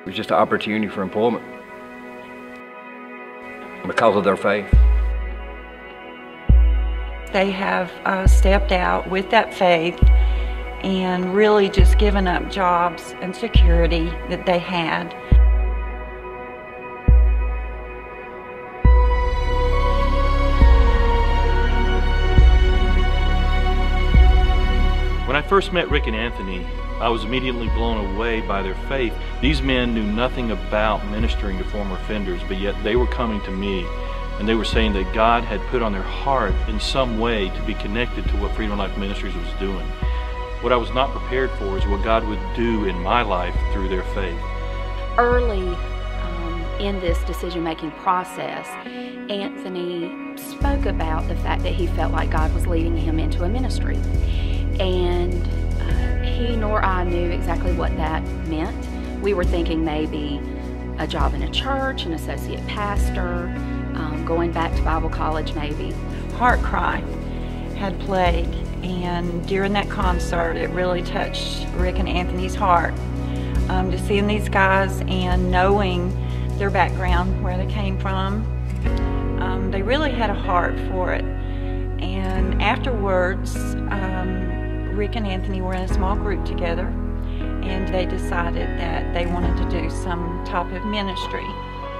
It was just an opportunity for employment because of their faith. They have stepped out with that faith and really just given up jobs and security that they had. When I first met Rick and Anthony, I was immediately blown away by their faith. These men knew nothing about ministering to former offenders, but yet they were coming to me and they were saying that God had put on their heart in some way to be connected to what Freedom Life Ministries was doing. What I was not prepared for is what God would do in my life through their faith. Early in this decision-making process, Anthony spoke about the fact that he felt like God was leading him into a ministry. And he nor I knew exactly what that meant. We were thinking maybe a job in a church, an associate pastor, going back to Bible college maybe. Heart Cry had played, and during that concert it really touched Rick and Anthony's heart. Just seeing these guys and knowing their background, where they came from, they really had a heart for it. And afterwards, Rick and Anthony were in a small group together, and they decided that they wanted to do some type of ministry.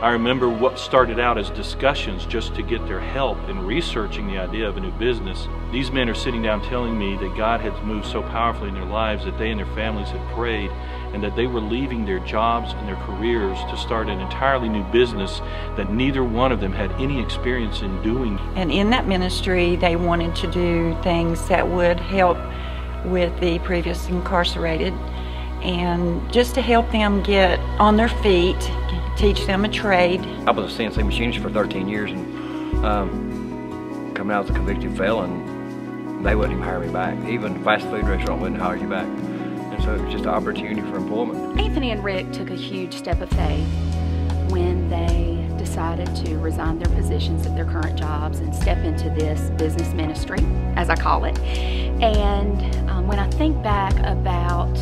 I remember what started out as discussions just to get their help in researching the idea of a new business. These men are sitting down telling me that God had moved so powerfully in their lives that they and their families had prayed, and that they were leaving their jobs and their careers to start an entirely new business that neither one of them had any experience in doing. And in that ministry, they wanted to do things that would help with the previously incarcerated, and just to help them get on their feet, teach them a trade. I was a CNC machinist for 13 years, and coming out as a convicted felon, they wouldn't even hire me back. Even a fast food restaurant wouldn't hire you back. And so it was just an opportunity for employment. Anthony and Rick took a huge step of faith when they decided to resign their positions at their current jobs and step into this business ministry, as I call it. And when I think back about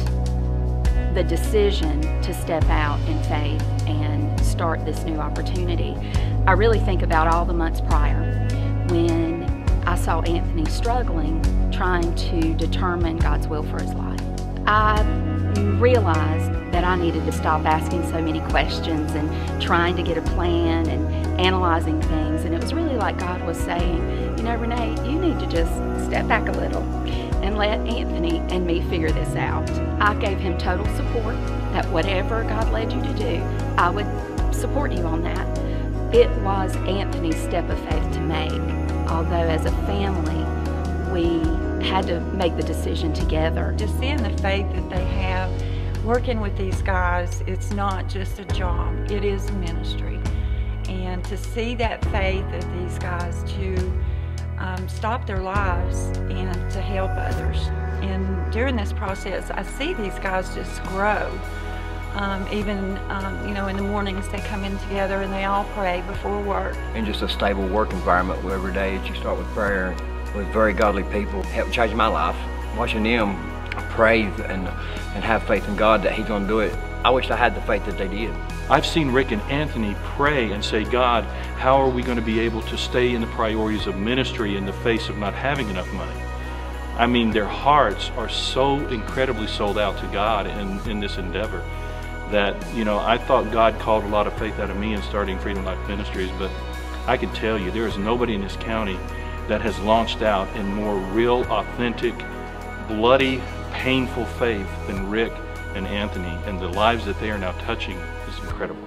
the decision to step out in faith and start this new opportunity, I really think about all the months prior when I saw Anthony struggling, trying to determine God's will for his life. I realized that I needed to stop asking so many questions and trying to get a plan and analyzing things. And it was really like God was saying, you know, Renee, you need to just step back a little and let Anthony and me figure this out. I gave him total support that whatever God led you to do, I would support you on that. It was Anthony's step of faith to make, although as a family, we had to make the decision together. Just seeing the faith that they have, working with these guys, it's not just a job, it is a ministry. And to see that faith of these guys to stop their lives and to help others. And during this process, I see these guys just grow. Even you know, in the mornings they come in together and they all pray before work. And just a stable work environment where every day you start with prayer with very godly people helped change my life. Watching them pray and have faith in God that He's going to do it. I wish I had the faith that they did. I've seen Rick and Anthony pray and say, God, how are we going to be able to stay in the priorities of ministry in the face of not having enough money? I mean, their hearts are so incredibly sold out to God in this endeavor that, you know, I thought God called a lot of faith out of me in starting Freedom Life Ministries, but I can tell you there is nobody in this county that has launched out in more real, authentic, bloody, painful faith than Rick and Anthony, and the lives that they are now touching is incredible.